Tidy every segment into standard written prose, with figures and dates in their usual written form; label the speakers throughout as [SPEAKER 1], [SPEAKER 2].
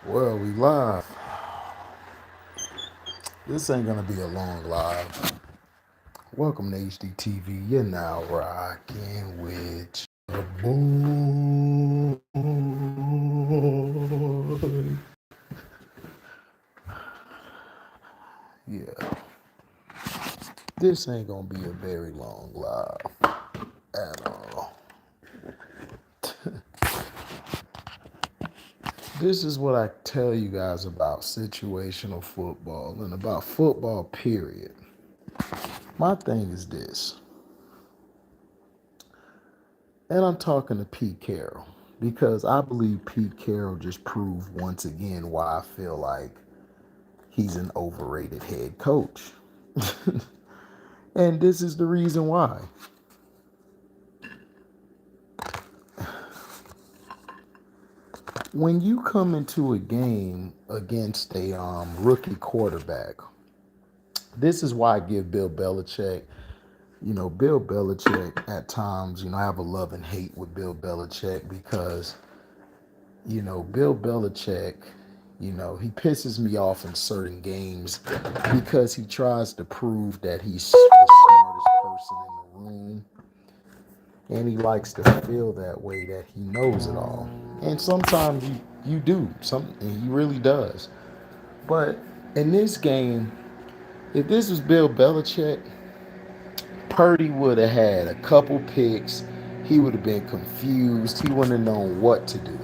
[SPEAKER 1] Well, we live. This ain't gonna be a long live. Welcome to HDiiTV. You're now rocking with your boy. Yeah, this ain't gonna be a very long live at all. This is what I tell you guys about situational football and about football, period. My thing is this. And I'm talking to Pete Carroll because I believe Pete Carroll just proved once again why I feel like he's an overrated head coach. And this is the reason why. When you come into a game against a rookie quarterback, this is why I give Bill Belichick, Bill Belichick at times, I have a love and hate with Bill Belichick because Bill Belichick, he pisses me off in certain games because he tries to prove that he's the smartest person in the room. And he likes to feel that way, that he knows it all. And sometimes you do. He really does. But in this game, if this was Bill Belichick, Purdy would have had a couple picks. He would have been confused. He wouldn't have known what to do.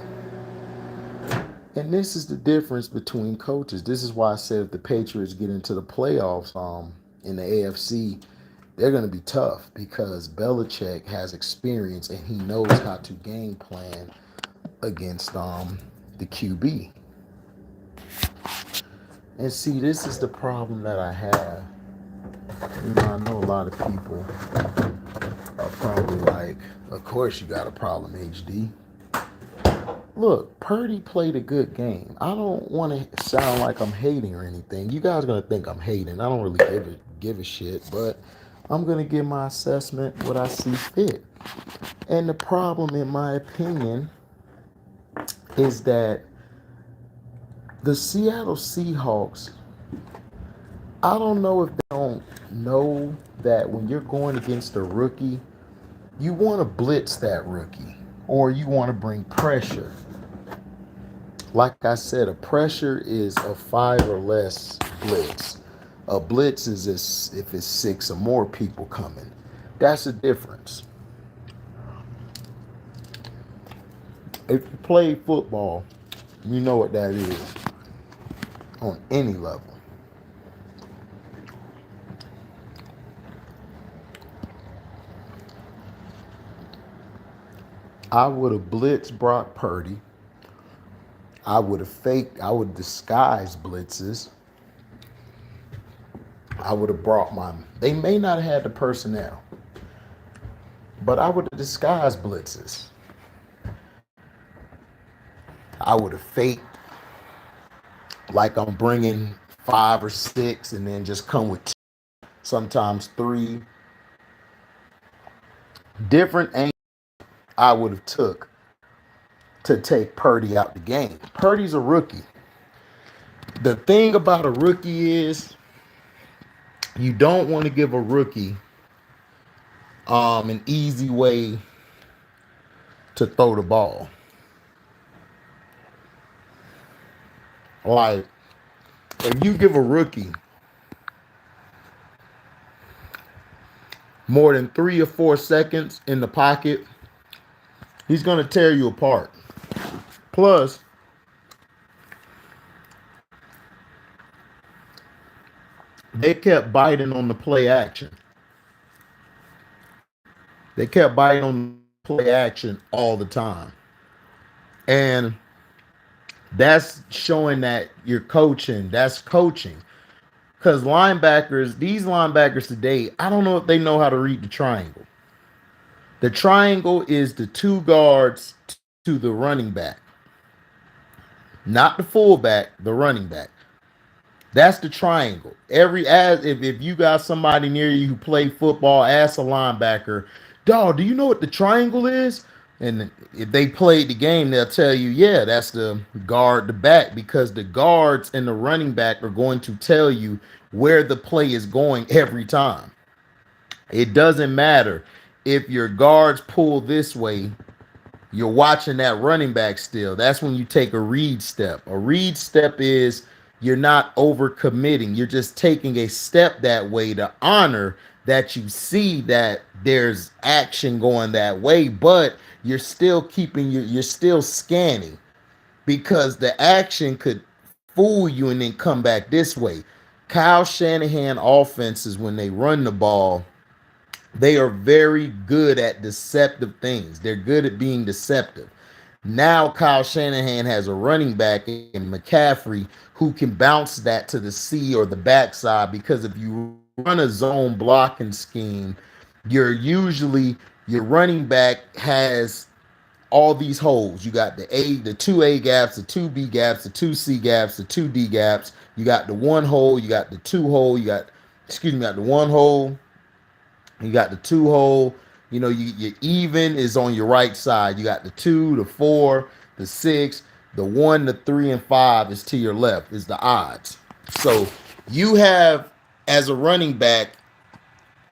[SPEAKER 1] And this is the difference between coaches. This is why I said if the Patriots get into the playoffs in the AFC, they're going to be tough because Belichick has experience and he knows how to game plan against the QB. And see, this is the problem that I have. I know a lot of people are probably like, of course you got a problem, HD. Look, Purdy played a good game. I don't want to sound like I'm hating or anything. You guys are gonna think I'm hating. I don't really give a shit, but I'm gonna give my assessment what I see fit. And the problem, in my opinion, is that the Seattle Seahawks, I don't know if they don't know that when you're going against a rookie, you want to blitz that rookie or you want to bring pressure. Like I said, a pressure is a 5 or less blitz. A blitz is if it's 6 or more people coming. That's the difference. If you play football, you know what that is on any level. I would have blitzed Brock Purdy. I would disguise blitzes. I would have brought they may not have had the personnel, but I would have disguised blitzes. I would have faked like I'm bringing 5 or 6 and then just come with 2, sometimes 3 different angles I would have took to take Purdy out the game. Purdy's a rookie. The thing about a rookie is you don't want to give a rookie an easy way to throw the ball. Like, if you give a rookie more than 3 or 4 seconds in the pocket, he's going to tear you apart. Plus, they kept biting on the play action. They kept biting on play action all the time. And that's showing that you're coaching. That's coaching. Because these linebackers today, I don't know if they know how to read the triangle. The triangle is the 2 guards to the running back. Not the fullback, the running back. That's the triangle. If you got somebody near you who play football, ask a linebacker, dog, do you know what the triangle is? And if they played the game, they'll tell you, yeah, that's the guard, the back, because the guards and the running back are going to tell you where the play is going every time. It doesn't matter if your guards pull this way, you're watching that running back still. That's when you take a read step. A read step is you're not over committing. You're just taking a step that way to honor that you see that there's action going that way, but you're still keeping you're still scanning because the action could fool you and then come back this way. Kyle Shanahan offenses, when they run the ball, they are very good at deceptive things. They're good at being deceptive. Now Kyle Shanahan has a running back in McCaffrey who can bounce that to the C or the backside, because if you run a zone blocking scheme, your running back has all these holes. You got the 2A gaps, the 2B gaps, the 2C gaps, the 2D gaps. You got the one hole, you got the two hole, you got the one hole, you got the two hole. You know, your even is on your right side. You got the 2, the 4, the 6, the 1, the 3, and 5 is to your left, is the odds. So you have, as a running back,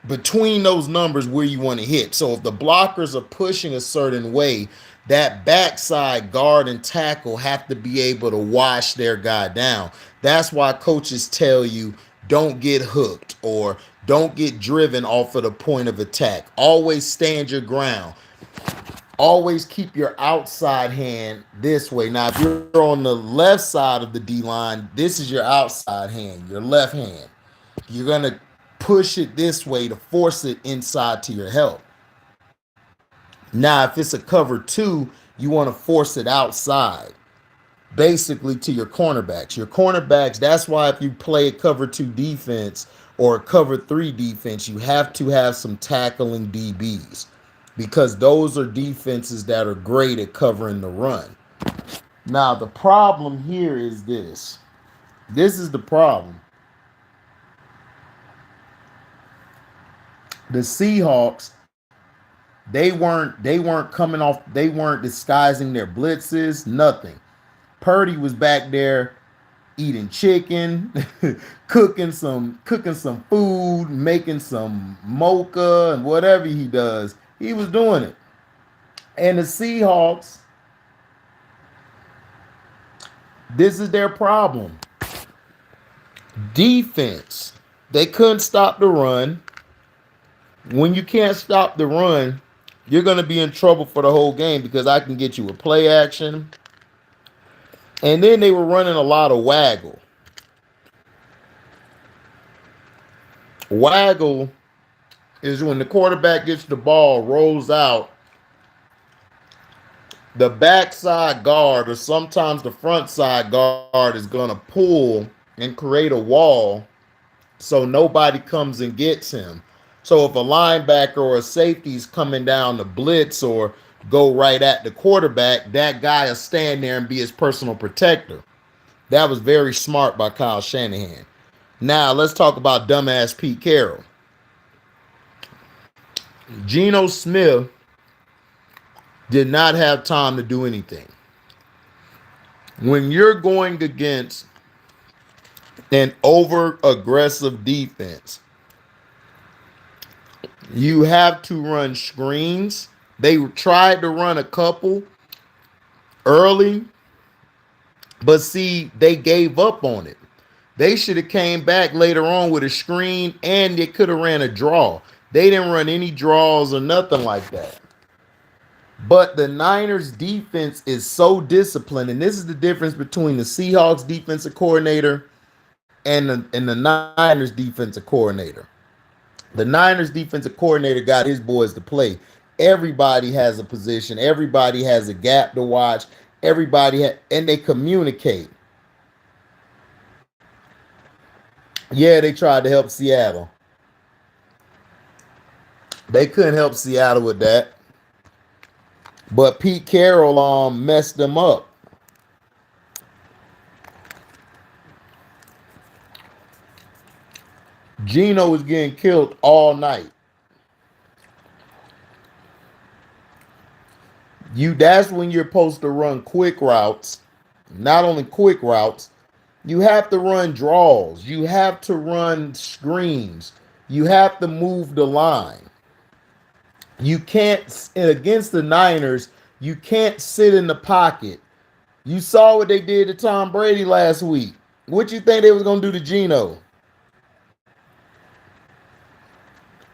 [SPEAKER 1] between those numbers where you want to hit. So if the blockers are pushing a certain way, that backside guard and tackle have to be able to wash their guy down. That's why coaches tell you don't get hooked or don't get driven off of the point of attack. Always stand your ground. Always keep your outside hand this way. Now, if you're on the left side of the D line, this is your outside hand, your left hand. You're going to push it this way to force it inside to your help. Now, if it's a cover 2, you want to force it outside, basically to your cornerbacks. Your cornerbacks, that's why if you play a cover 2 defense or a cover 3 defense, you have to have some tackling DBs, because those are defenses that are great at covering the run. Now, the problem here is this. This is the problem. The Seahawks, they weren't coming off, they weren't disguising their blitzes, nothing. Purdy was back there eating chicken, cooking some food, making some mocha and whatever he does. He was doing it. And the Seahawks, this is their problem. Defense. They couldn't stop the run. When you can't stop the run, you're going to be in trouble for the whole game, because I can get you a play action. And then they were running a lot of waggle. Waggle is when the quarterback gets the ball, rolls out, the backside guard or sometimes the front side guard is going to pull and create a wall so nobody comes and gets him. So if a linebacker or a safety is coming down to blitz or go right at the quarterback, that guy will stand there and be his personal protector. That was very smart by Kyle Shanahan. Now let's talk about dumbass Pete Carroll. Geno Smith did not have time to do anything. When you're going against an over-aggressive defense, you have to run screens. They tried to run a couple early, but see, they gave up on it. They should have came back later on with a screen, and they could have ran a draw. They didn't run any draws or nothing like that. But the Niners defense is so disciplined, and this is the difference between the Seahawks defensive coordinator and the Niners defensive coordinator. The Niners defensive coordinator got his boys to play. Everybody has a position. Everybody has a gap to watch. And they communicate. Yeah, they tried to help Seattle. They couldn't help Seattle with that. But Pete Carroll messed them up. Geno was getting killed all night. That's when you're supposed to run quick routes. Not only quick routes, you have to run draws. You have to run screens. You have to move the line. You can't, against the Niners, you can't sit in the pocket. You saw what they did to Tom Brady last week. What you think they was going to do to Geno?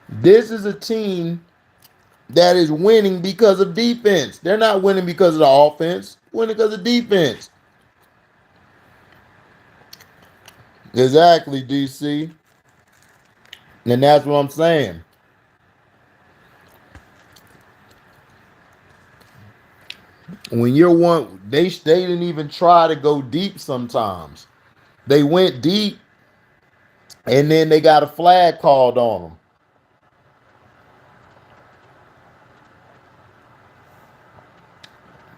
[SPEAKER 1] This is a team that is winning because of defense. They're not winning because of the offense. Winning because of defense. Exactly, DC. And that's what I'm saying. When you're one, they didn't even try to go deep sometimes. They went deep, and then they got a flag called on them.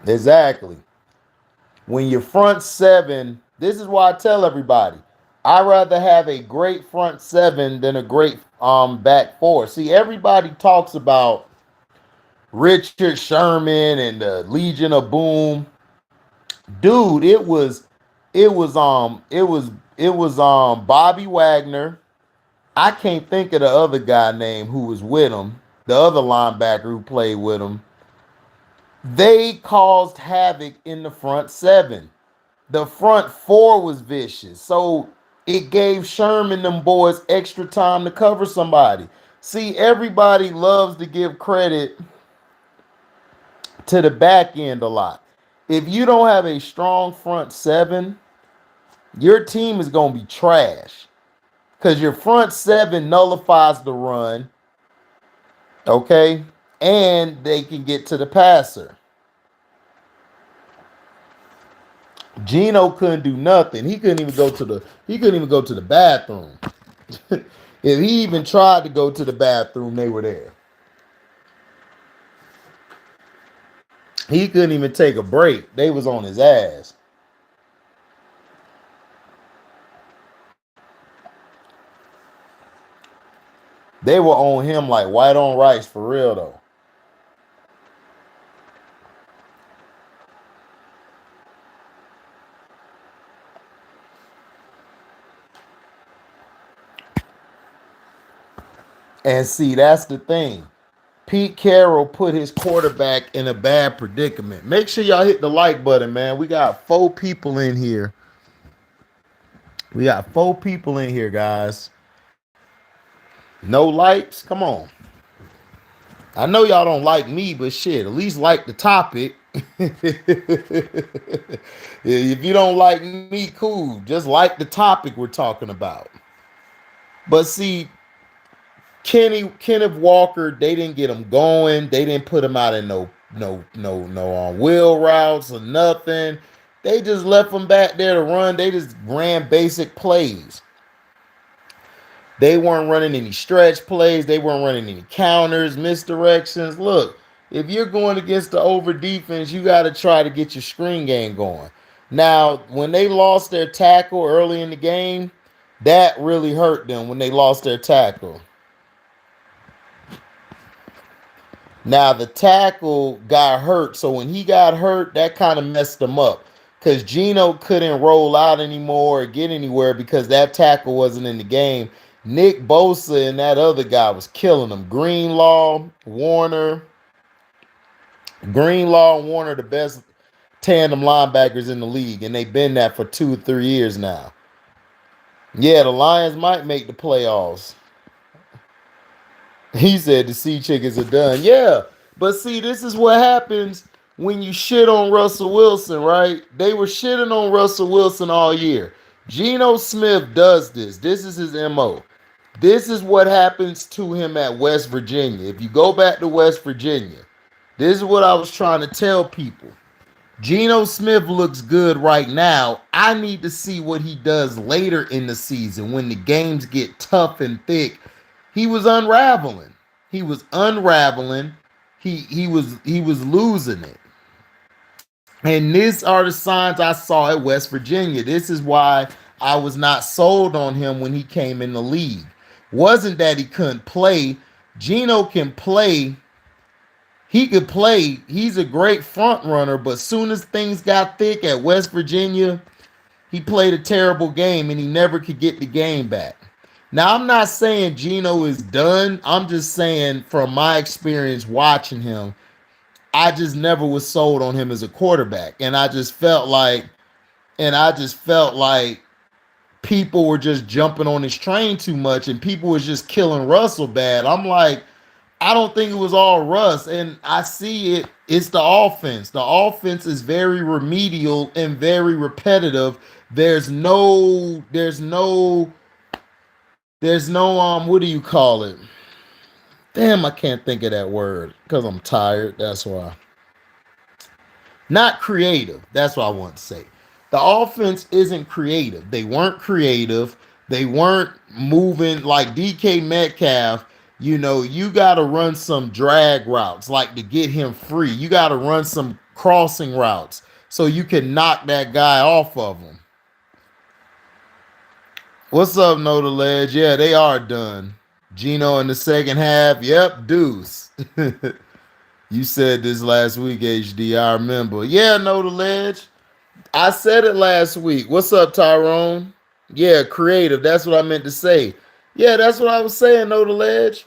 [SPEAKER 1] Exactly. When your front seven, this is why I tell everybody, I'd rather have a great front seven than a great back four. See, everybody talks about Richard Sherman and the Legion of Boom. Dude, it was Bobby Wagner. I can't think of the other guy name who was with him, the other linebacker who played with him. They caused havoc in the front seven. The front four was vicious. So it gave Sherman them boys extra time to cover somebody. See, everybody loves to give credit to the back end a lot. If you don't have a strong front seven, your team is going to be trash. Because your front seven nullifies the run, okay? And they can get to the passer. Geno couldn't do nothing. He couldn't even go to the bathroom. If he even tried to go to the bathroom, they were there. He couldn't even take a break. They was on his ass. They were on him like white on rice for real though. And see, that's the thing. Pete Carroll put his quarterback in a bad predicament. Make sure y'all hit the like button, man. We got 4 people in here. Guys. No likes? Come on. I know y'all don't like me, but shit, at least like the topic. If you don't like me, cool. Just like the topic we're talking about. But see, Kenneth Walker, they didn't get him going. They didn't put him out in no on wheel routes or nothing. They just left him back there to run. They just ran basic plays. They weren't running any stretch plays. They weren't running any counters, misdirections. Look, if you're going against the over defense, you got to try to get your screen game going. Now, when they lost their tackle early in the game, that really hurt them when they lost their tackle. Now, the tackle got hurt. So when he got hurt, that kind of messed him up. Because Geno couldn't roll out anymore or get anywhere because that tackle wasn't in the game. Nick Bosa and that other guy was killing him. Greenlaw, Warner, the best tandem linebackers in the league. And they've been that for 2 or 3 years now. Yeah, the Lions might make the playoffs. He said the Seachickens are done. Yeah, but see, this is what happens when you shit on Russell Wilson, right? They were shitting on Russell Wilson all year. Geno Smith does this. This is his MO. This is what happens to him at West Virginia. If you go back to West Virginia, this is what I was trying to tell people. Geno Smith looks good right now. I need to see what he does later in the season when the games get tough and thick. He was unraveling. He was losing it. And these are the signs I saw at West Virginia. This is why I was not sold on him when he came in the league. Wasn't that he couldn't play. Geno can play He could play. He's a great front runner, but soon as things got thick at West Virginia, he played a terrible game and he never could get the game back. Now, I'm not saying Geno is done. I'm just saying from my experience watching him, I just never was sold on him as a quarterback. And I just felt like people were just jumping on his train too much and people was just killing Russell bad. I'm like, I don't think it was all Russ. And I see it. It's the offense. The offense is very remedial and very repetitive. There's no what do you call it? Damn, I can't think of that word because I'm tired. That's why. Not creative. That's what I want to say. The offense isn't creative. They weren't creative. They weren't moving like DK Metcalf. You got to run some drag routes like to get him free. You got to run some crossing routes so you can knock that guy off of him. What's up, No the Ledge? Yeah, they are done. Geno in the second half. Yep, deuce. You said this last week, HD. I remember. Yeah, No the Ledge. I said it last week. What's up, Tyrone? Yeah, creative. That's what I meant to say. Yeah, that's what I was saying, No the Ledge.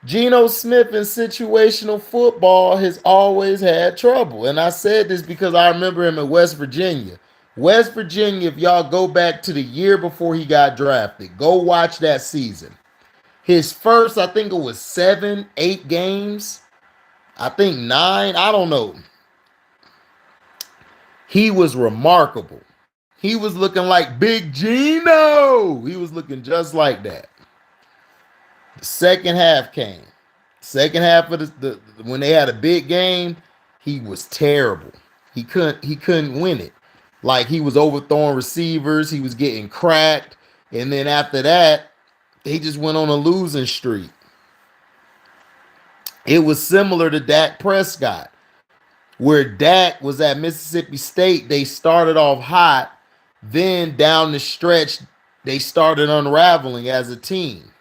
[SPEAKER 1] Geno Smith in situational football has always had trouble. And I said this because I remember him at West Virginia. West Virginia, if y'all go back to the year before he got drafted, go watch that season. His first, I think it was 7, 8 games. I think 9. I don't know. He was remarkable. He was looking like Big Geno. He was looking just like that. The second half came. Second half of the when they had a big game, he was terrible. He couldn't win it. Like he was overthrowing receivers, he was getting cracked, and then after that, they just went on a losing streak. It was similar to Dak Prescott, where Dak was at Mississippi State. They started off hot, then down the stretch, they started unraveling as a team.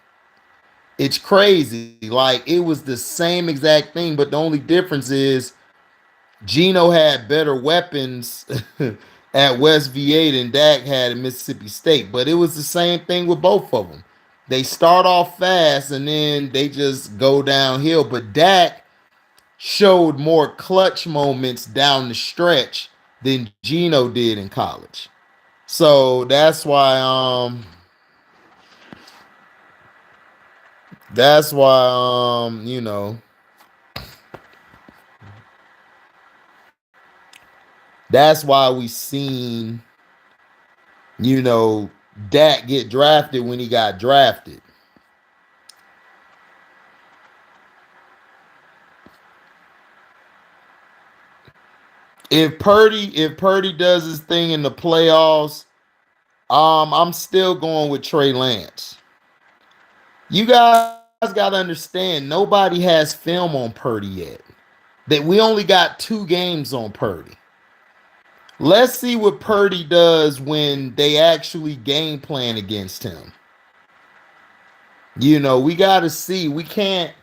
[SPEAKER 1] It's crazy. Like it was the same exact thing, but the only difference is Geno had better weapons at West VA than Dak had at Mississippi State. But it was the same thing with both of them. They start off fast and then they just go downhill. But Dak showed more clutch moments down the stretch than Geno did in college. So that's why that's why that's why we seen Dak get drafted when he got drafted. If Purdy does his thing in the playoffs, I'm still going with Trey Lance. You guys got to understand, nobody has film on Purdy yet. That we only got 2 games on Purdy. Let's see what Purdy does when they actually game plan against him. We got to see. We can't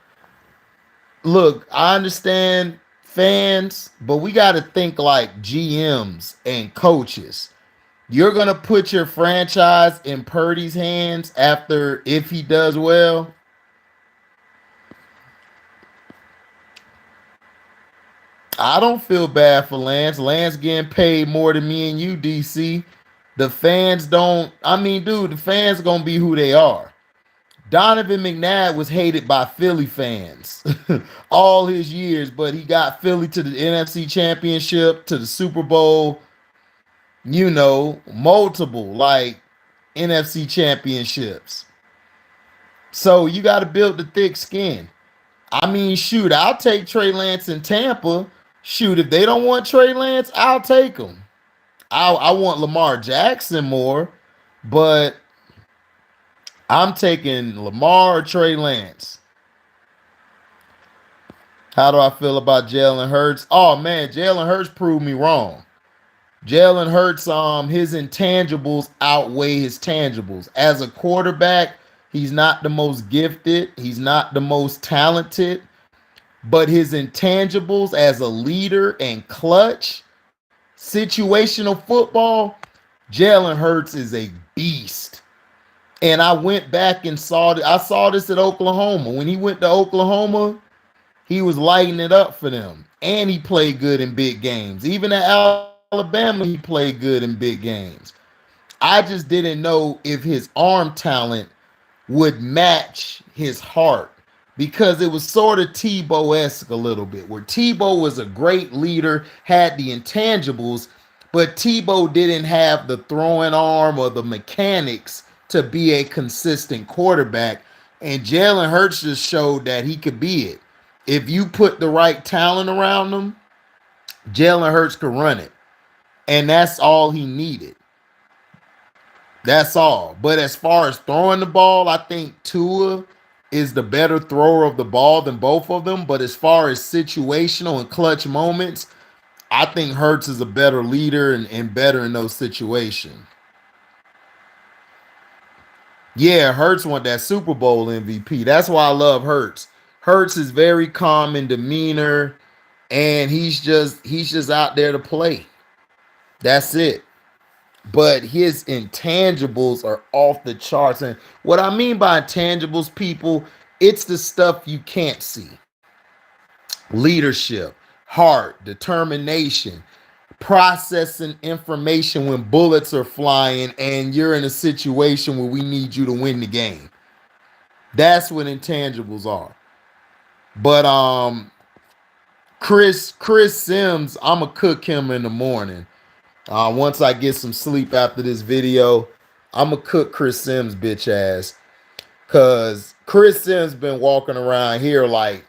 [SPEAKER 1] look. I understand fans, but we got to think like GMs and coaches. You're going to put your franchise in Purdy's hands if he does well. I don't feel bad for Lance. Lance getting paid more than me and you, DC. The fans don't. I mean, dude, the fans going to be who they are. Donovan McNabb was hated by Philly fans all his years, but he got Philly to the NFC Championship, to the Super Bowl, multiple like NFC championships. So you got to build the thick skin. I mean, shoot, I'll take Trey Lance in Tampa. Shoot, if they don't want Trey Lance, I'll take him. I want Lamar Jackson more, but I'm taking Lamar or Trey Lance. How do I feel about Jalen Hurts? Oh, man, Jalen Hurts proved me wrong. Jalen Hurts, his intangibles outweigh his tangibles. As a quarterback, he's not the most gifted. He's not the most talented. but his intangibles as a leader and clutch, situational football, Jalen Hurts is a beast. And I went back and I saw this at Oklahoma. When he went to Oklahoma, he was lighting it up for them. And he played good in big games. Even at Alabama, he played good in big games. I just didn't know if his arm talent would match his heart, because it was sort of Tebow-esque a little bit, where Tebow was a great leader, had the intangibles, but Tebow didn't have the throwing arm or the mechanics to be a consistent quarterback. And Jalen Hurts just showed that he could be it. If you put the right talent around him, Jalen Hurts could run it. And that's all he needed. That's all. But as far as throwing the ball, I think Tua is the better thrower of the ball than both of them. But as far as situational and clutch moments, I think Hurts is a better leader and better in those situations. Yeah, Hurts won that Super Bowl MVP. That's why I love Hurts. Hurts is very calm in demeanor, and he's just out there to play. That's it. But his intangibles are off the charts. And what I mean by intangibles, people, it's the stuff you can't see. Leadership, heart, determination, processing information when bullets are flying and you're in a situation where we need you to win the game. That's what intangibles are. But Chris Sims, I'ma cook him in the morning. Once I get some sleep after this video, I'ma cook Chris Sims bitch ass. Cause Chris Sims been walking around here like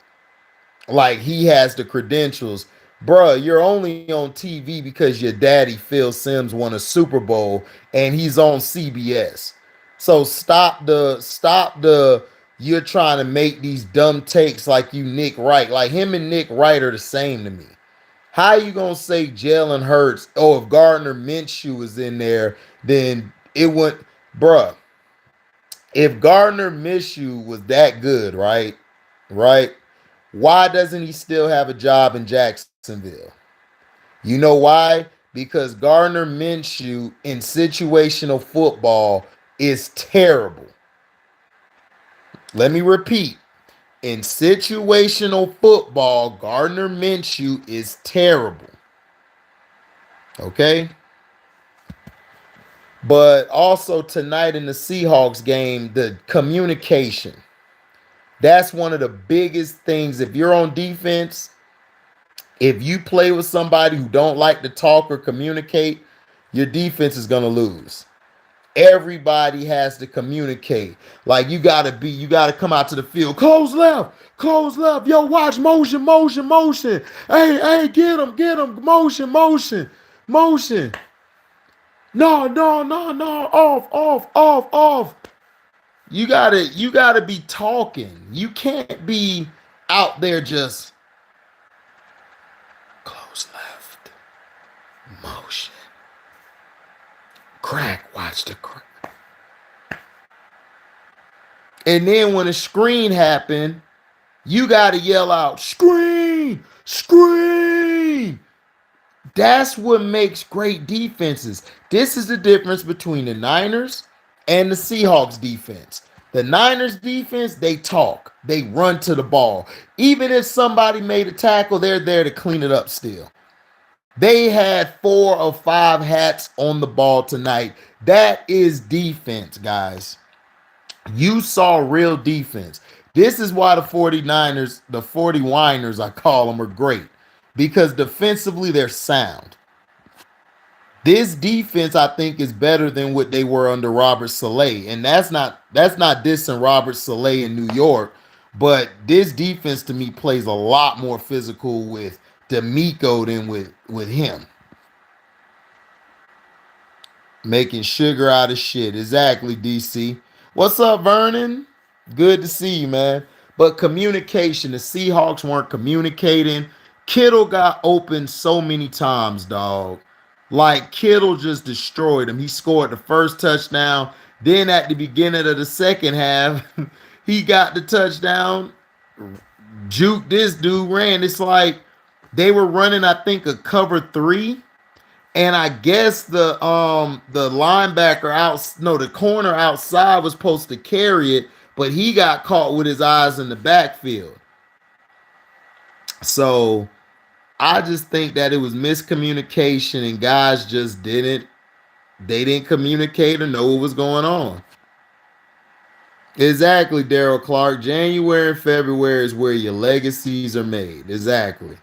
[SPEAKER 1] he has the credentials. Bruh, you're only on TV because your daddy Phil Sims won a Super Bowl and he's on CBS. So stop the you're trying to make these dumb takes like you Nick Wright. Like him and Nick Wright are the same to me. How you gonna say Jalen Hurts? Oh, if Gardner Minshew was in there, then it would, bruh. If Gardner Minshew was that good, right? Right? Why doesn't he still have a job in Jacksonville? You know why? Because Gardner Minshew in situational football is terrible. Let me repeat. In situational football, Gardner Minshew is terrible. Okay? But also tonight in the Seahawks game, the communication. That's one of the biggest things. If you're on defense, if you play with somebody who don't like to talk or communicate, your defense is going to lose. Everybody has to communicate. Like you got to come out to the field. Close left. Yo, watch, motion. Hey, get him. Motion. No. Off. You gotta be talking. You can't be out there just close left. Motion. Crack, watch the crack. And then when a screen happened, you gotta yell out, screen! That's what makes great defenses. This is the difference between the Niners and the Seahawks defense. The Niners defense, they talk. They run to the ball. Even if somebody made a tackle, they're there to clean it up still. They had 4 or 5 hats on the ball tonight. That is defense, guys. You saw real defense. This is why the 49ers, the 40 Whiners, I call them, are great. Because defensively, they're sound. This defense, I think, is better than what they were under Robert Saleh. And that's not dissing Robert Saleh in New York. But this defense, to me, plays a lot more physical with D'Amico than with him. Making sugar out of shit. Exactly, DC. What's up, Vernon? Good to see you, man. But communication, the Seahawks weren't communicating. Kittle got open so many times, dog. Like, Kittle just destroyed him. He scored the first touchdown. Then at the beginning of the second half, he got the touchdown. Juke this dude ran. It's like they were running, I think, a cover three. And I guess the linebacker out, no, the corner outside was supposed to carry it, but he got caught with his eyes in the backfield. So I just think that it was miscommunication and guys just didn't communicate or know what was going on. Exactly, Daryl Clark. January and February is where your legacies are made. Exactly.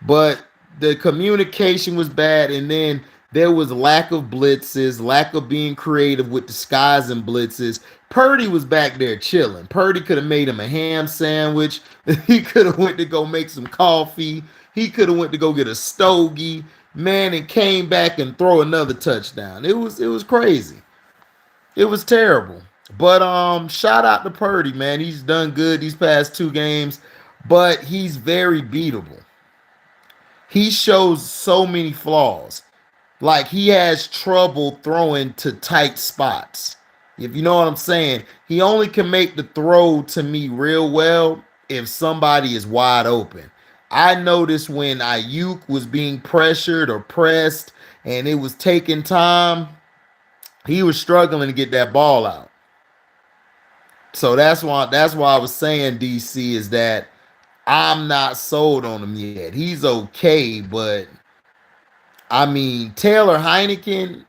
[SPEAKER 1] But the communication was bad, and then there was lack of blitzes, lack of being creative with disguising blitzes. Purdy was back there chilling. Purdy could have made him a ham sandwich. He could have went to go make some coffee. He could have went to go get a stogie, man, and came back and throw another touchdown. It was crazy. It was terrible. But shout out to Purdy, man. He's done good these past two games, but he's very beatable. He shows so many flaws. Like he has trouble throwing to tight spots. If you know what I'm saying, he only can make the throw to me real well if somebody is wide open. I noticed when Ayuk was being pressured or pressed and it was taking time, he was struggling to get that ball out. So that's why I was saying DC is that I'm not sold on him yet. He's okay, but I mean, Taylor Heineken,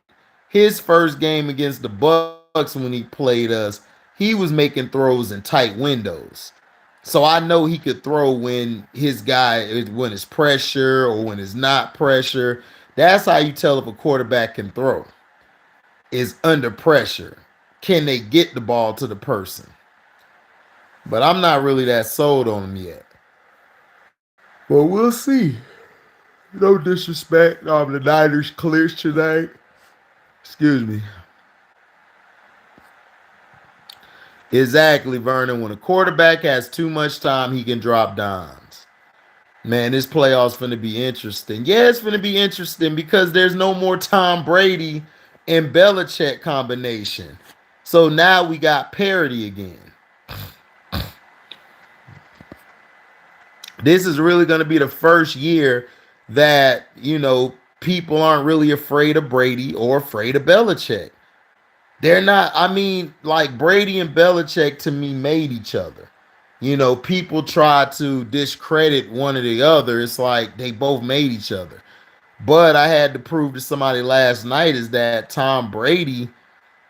[SPEAKER 1] his first game against the Bucks when he played us, he was making throws in tight windows. So I know he could throw when it's pressure or when it's not pressure. That's how you tell if a quarterback can throw. Is under pressure. Can they get the ball to the person? But I'm not really that sold on him yet. Well, we'll see. No disrespect. The Niners clinch tonight. Excuse me. Exactly, Vernon. When a quarterback has too much time, he can drop dimes. Man, this playoff's going to be interesting. Yeah, it's going to be interesting because there's no more Tom Brady and Belichick combination. So now we got parity again. This is really going to be the first year that, people aren't really afraid of Brady or afraid of Belichick. They're not, I mean, like Brady and Belichick to me made each other. People try to discredit one or the other. It's like they both made each other. But I had to prove to somebody last night is that Tom Brady,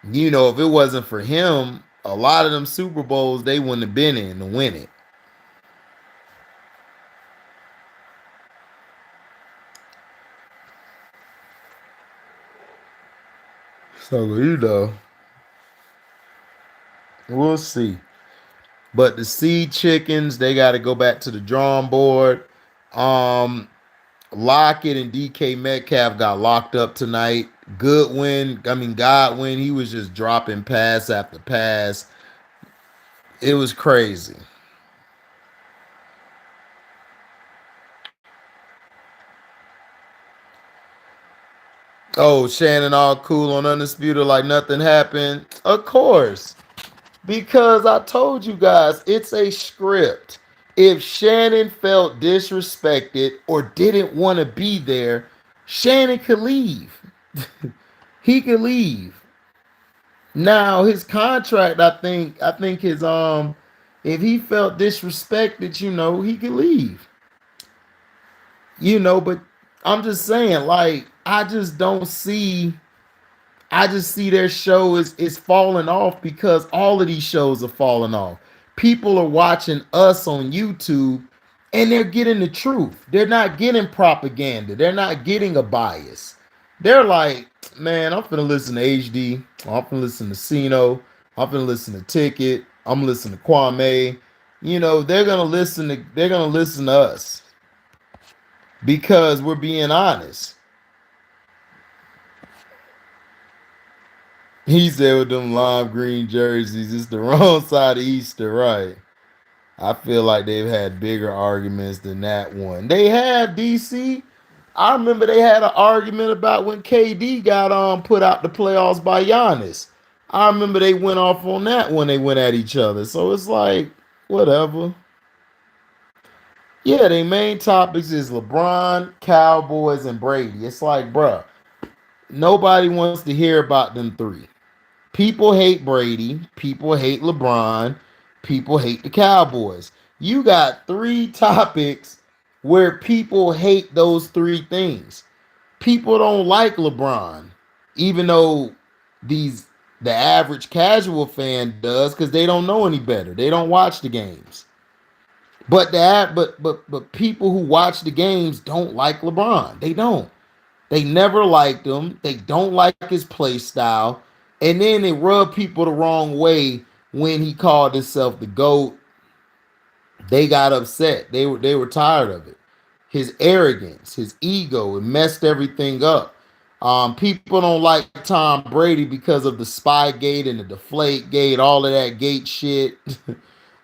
[SPEAKER 1] if it wasn't for him, a lot of them Super Bowls they wouldn't have been in to win it. So, we'll see. But the Seachickens, they got to go back to the drawing board. Lockett and DK Metcalf got locked up tonight. Godwin, he was just dropping pass after pass. It was crazy. Oh, Shannon all cool on Undisputed like nothing happened. Of course. Because I told you guys, it's a script. If Shannon felt disrespected or didn't want to be there, Shannon could leave. He could leave. Now his contract, I think his if he felt disrespected, he could leave. But I'm just saying, like, I just see their show is falling off because all of these shows are falling off. People are watching us on YouTube and they're getting the truth. They're not getting propaganda. They're not getting a bias. They're like, man, I'm finna listen to HD. I'm finna listen to Sino. I'm finna listen to Ticket. I'm gonna listen to Kwame. They're gonna listen to us because we're being honest. He said with them lime green jerseys, it's the wrong side of Easter, right? I feel like they've had bigger arguments than that one. They had DC. I remember they had an argument about when KD got put out the playoffs by Giannis. I remember they went off on that when they went at each other. So it's like, whatever. Yeah, their main topics is LeBron, Cowboys, and Brady. It's like, bruh, nobody wants to hear about them three. People hate Brady, people hate LeBron, people hate the Cowboys. You got three topics where people hate those three things. People don't like LeBron, even though these the average casual fan does because they don't know any better. They don't watch the games. But people who watch the games don't like LeBron. They don't. They never liked him. They don't like his play style. And then they rub people the wrong way when he called himself the GOAT. They got upset. They were tired of it. His arrogance, his ego, it messed everything up. People don't like Tom Brady because of the spy gate and the deflate gate, all of that gate shit,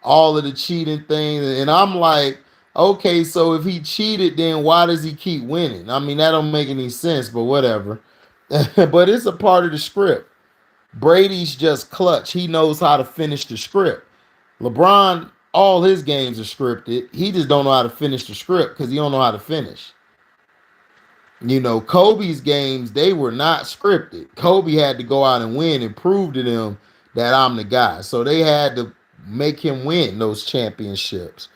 [SPEAKER 1] all of the cheating things. And I'm like, okay, so if he cheated, then why does he keep winning? I mean, that don't make any sense, but whatever. But it's a part of the script. Brady's just clutch. He knows how to finish the script. LeBron, all his games are scripted. He just don't know how to finish the script because he don't know how to finish. You know, Kobe's games, they were not scripted. Kobe had to go out and win and prove to them that I'm the guy. So they had to make him win those championships.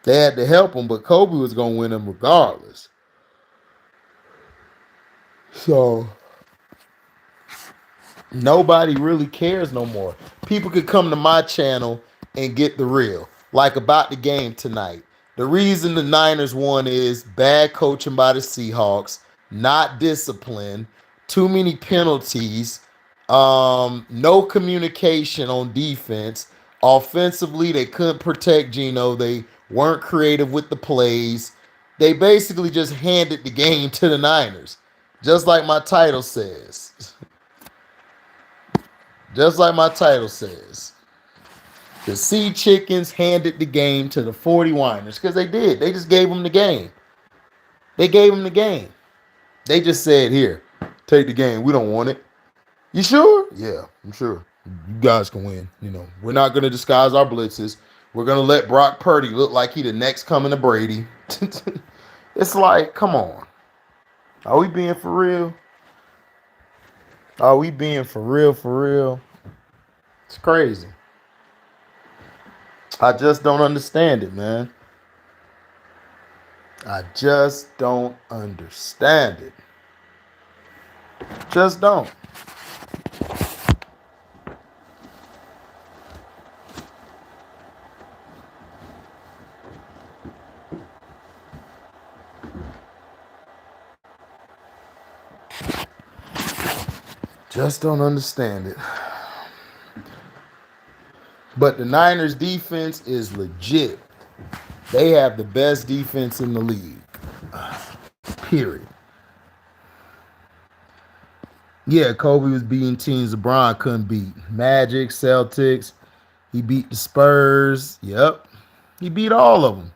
[SPEAKER 1] They had to help him, but Kobe was going to win them regardless. So nobody really cares no more. People could come to my channel and get the real. Like about the game tonight. The reason the Niners won is bad coaching by the Seahawks, not discipline, too many penalties, no communication on defense. Offensively, they couldn't protect Geno. They weren't creative with the plays. They basically just handed the game to the Niners. Just like my title says. Just like my title says. The Seachickens handed the game to the 40 Whiners because they did. They just gave them the game. They gave them the game. They just said, here, take the game. We don't want it. You sure? Yeah, I'm sure. You guys can win. You know, we're not going to disguise our blitzes. We're going to let Brock Purdy look like he the next coming to Brady. It's like, come on. Are we being for real? Are we being for real, for real? It's crazy. I just don't understand it, man. I just don't understand it. Just don't. Just don't understand it. But the Niners defense is legit. They have the best defense in the league. Period. Yeah, Kobe was beating teams LeBron couldn't beat. Magic, Celtics. He beat the Spurs. Yep. He beat all of them.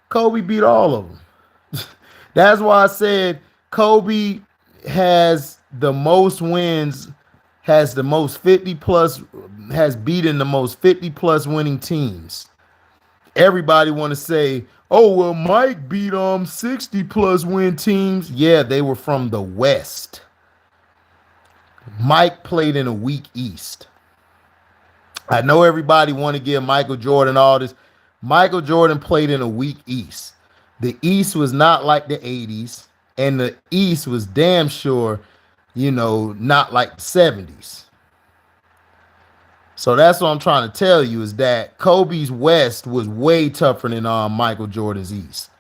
[SPEAKER 1] Kobe beat all of them. That's why I said Kobe has the most wins, has the most 50 plus, has beaten the most 50 plus winning teams. Everybody want to say, oh, well, Mike beat 60 plus win teams. Yeah, they were from the West. Mike played in a weak East. I know everybody want to give Michael Jordan all this. Michael Jordan played in a weak East. The East was not like the 80s, and the East was damn sure, not like the 70s. So that's what I'm trying to tell you is that Kobe's West was way tougher than Michael Jordan's East.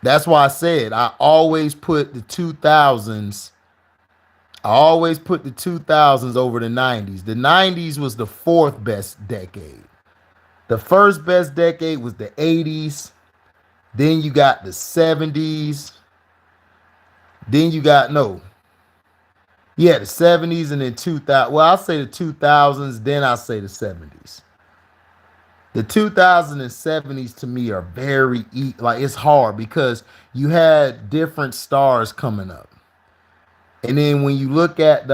[SPEAKER 1] That's why I said I always put the 2000s. I always put the 2000s over the 90s. The 90s was the fourth best decade. The first best decade was the 80s. Then you got the 70s. Then you got, the 70s and then 2000. Well, I'll say the 2000s, then I'll say the 70s. The 2000s and 70s to me are very, it's hard because you had different stars coming up. And then when you look at the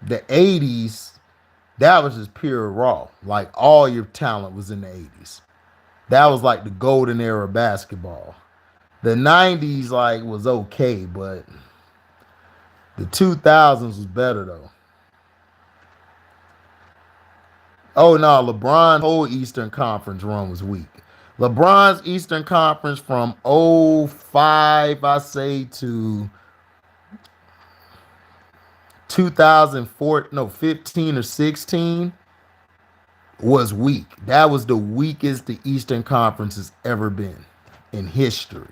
[SPEAKER 1] 80s, that was just pure raw. Like all your talent was in the 80s. That was like the golden era of basketball. The 90s like was okay, but the 2000s was better though. Oh no, LeBron's whole Eastern Conference run was weak. LeBron's Eastern Conference from '05, I say, to 2004, no, 15 or 16 was weak. That was the weakest the Eastern Conference has ever been in history.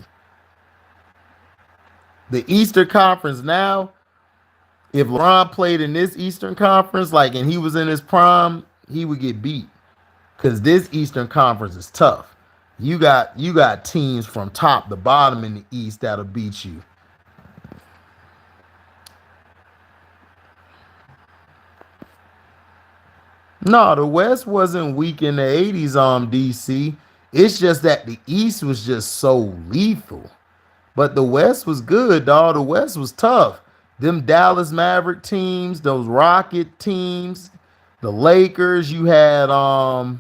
[SPEAKER 1] The Eastern Conference now, if LeBron played in this Eastern Conference, like, and he was in his prime, he would get beat. Because this Eastern Conference is tough. You got teams from top to bottom in the East that'll beat you. No, the West wasn't weak in the 80s, DC. It's just that the East was just so lethal. But the West was good, dog. The West was tough. Them Dallas Maverick teams, those Rocket teams, the Lakers, you had I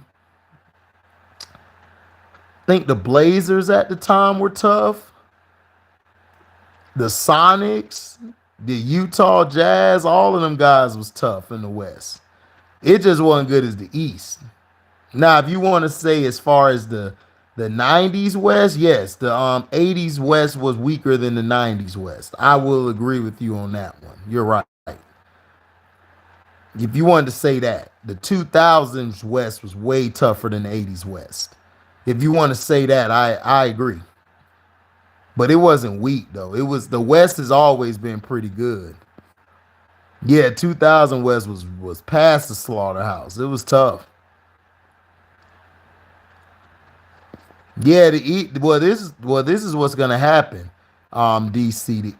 [SPEAKER 1] think the Blazers at the time were tough. The Sonics, the Utah Jazz, all of them guys was tough in the West. It just wasn't good as the East. Now, if you want to say as far as the 90s West, yes, the 80s West was weaker than the 90s West. I will agree with you on that one. You're right. If you wanted to say that, the 2000s West was way tougher than the 80s West. If you want to say that, I agree. But it wasn't weak though. It was the West has always been pretty good. Yeah, 2000 West was past the slaughterhouse. It was tough. Yeah, this is what's gonna happen. DC. The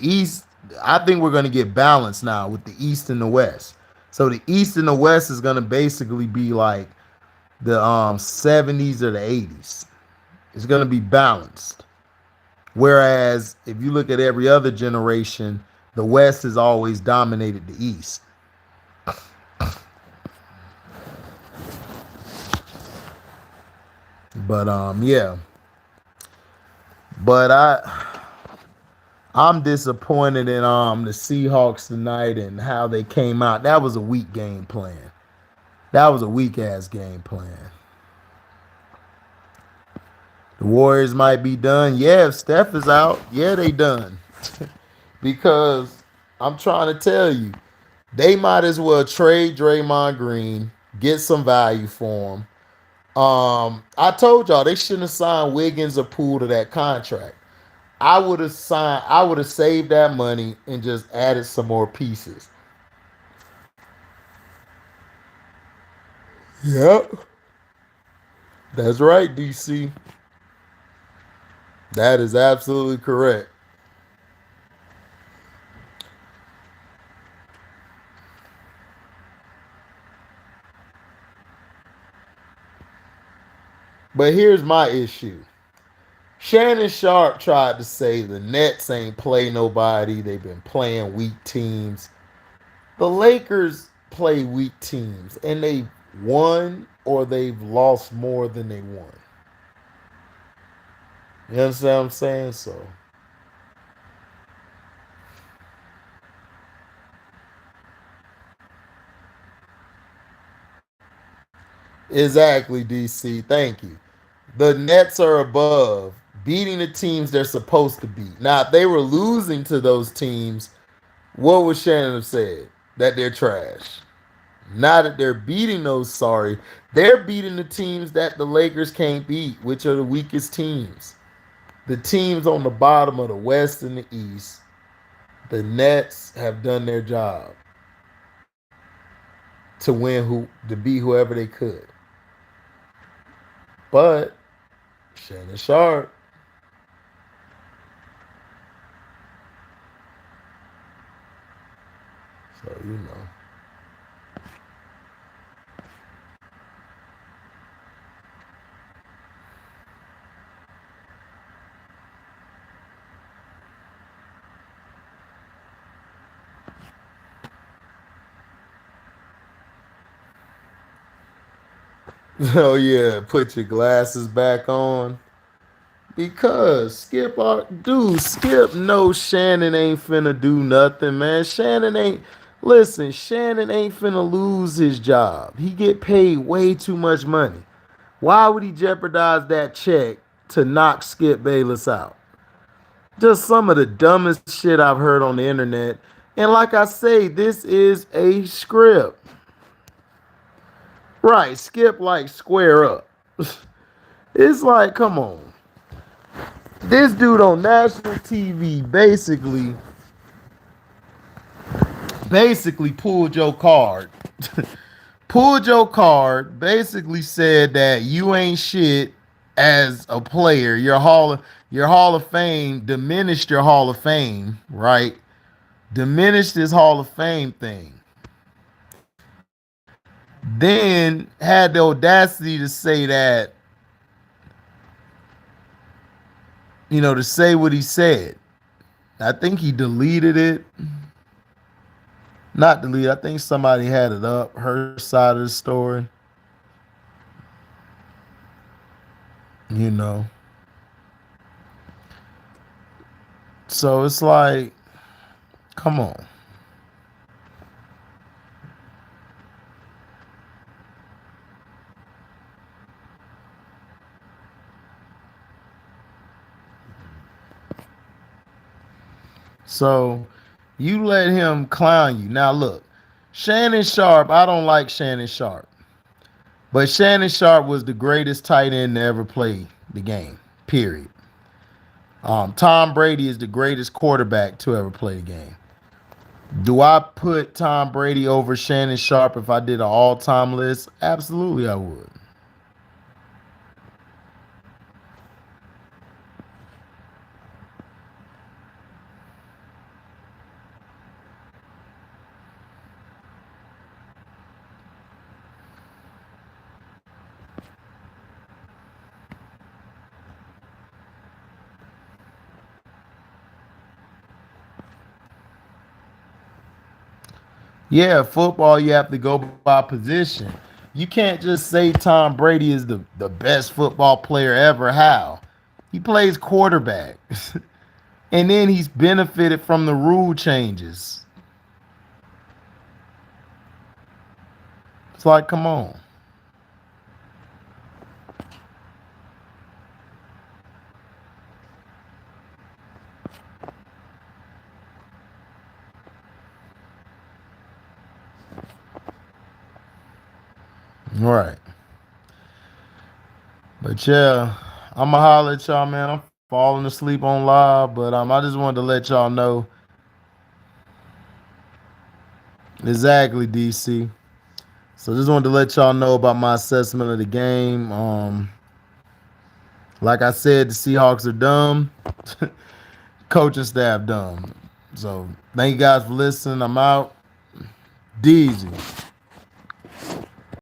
[SPEAKER 1] East. I think we're gonna get balanced now with the East and the West. So the East and the West is gonna basically be like the 70s or the 80s. It's gonna be balanced. Whereas if you look at every other generation, the West has always dominated the East. But yeah. But I'm disappointed in the Seahawks tonight and how they came out. That was a weak game plan. That was a weak ass game plan. The Warriors might be done. Yeah, if Steph is out, yeah, they done. Because I'm trying to tell you, they might as well trade Draymond Green, get some value for him. I told y'all they shouldn't have signed Wiggins or Poole to that contract. I would have saved that money and just added some more pieces. Yep. That's right, DC. That is absolutely correct. But here's my issue. Shannon Sharp tried to say the Nets ain't play nobody. They've been playing weak teams. The Lakers play weak teams and they won or they've lost more than they won. You understand what I'm saying? So exactly, DC. Thank you. The Nets are above, beating the teams they're supposed to beat. Now, if they were losing to those teams, what would Shannon have said? That they're trash. Now that they're beating those, sorry, they're beating the teams that the Lakers can't beat, which are the weakest teams. The teams on the bottom of the West and the East, the Nets have done their job to to be whoever they could. But Shannon Sharp, so you know. Oh yeah, put your glasses back on. Because Skip knows Shannon ain't finna do nothing, man. Shannon ain't finna lose his job. He get paid way too much money. Why would he jeopardize that check to knock Skip Bayless out? Just some of the dumbest shit I've heard on the internet. And like I say, this is a script. Right, Skip like square up. It's like, come on. This dude on national TV basically pulled your card. Pulled your card, basically said that you ain't shit as a player. Your Hall of Fame diminished your Hall of Fame, right? Diminished his Hall of Fame thing. Then had the audacity to say that, to say what he said. I think he deleted it. Not deleted. I think somebody had it up, her side of the story. You know. So it's like, come on. So you let him clown you. Now look, Shannon Sharp, I don't like Shannon Sharp. But Shannon Sharp was the greatest tight end to ever play the game, period. Tom Brady is the greatest quarterback to ever play the game. Do I put Tom Brady over Shannon Sharp if I did an all-time list? Absolutely, I would. Yeah, football, you have to go by position. You can't just say Tom Brady is the best football player ever. How? He plays quarterback. And then he's benefited from the rule changes. It's like, come on. Right. But yeah, I'ma holler at y'all, man. I'm falling asleep on live, but I just wanted to let y'all know exactly, DC. So just wanted to let y'all know about my assessment of the game. Like I said, the Seahawks are dumb. Coaching staff dumb. So thank you guys for listening. I'm out. Deezy.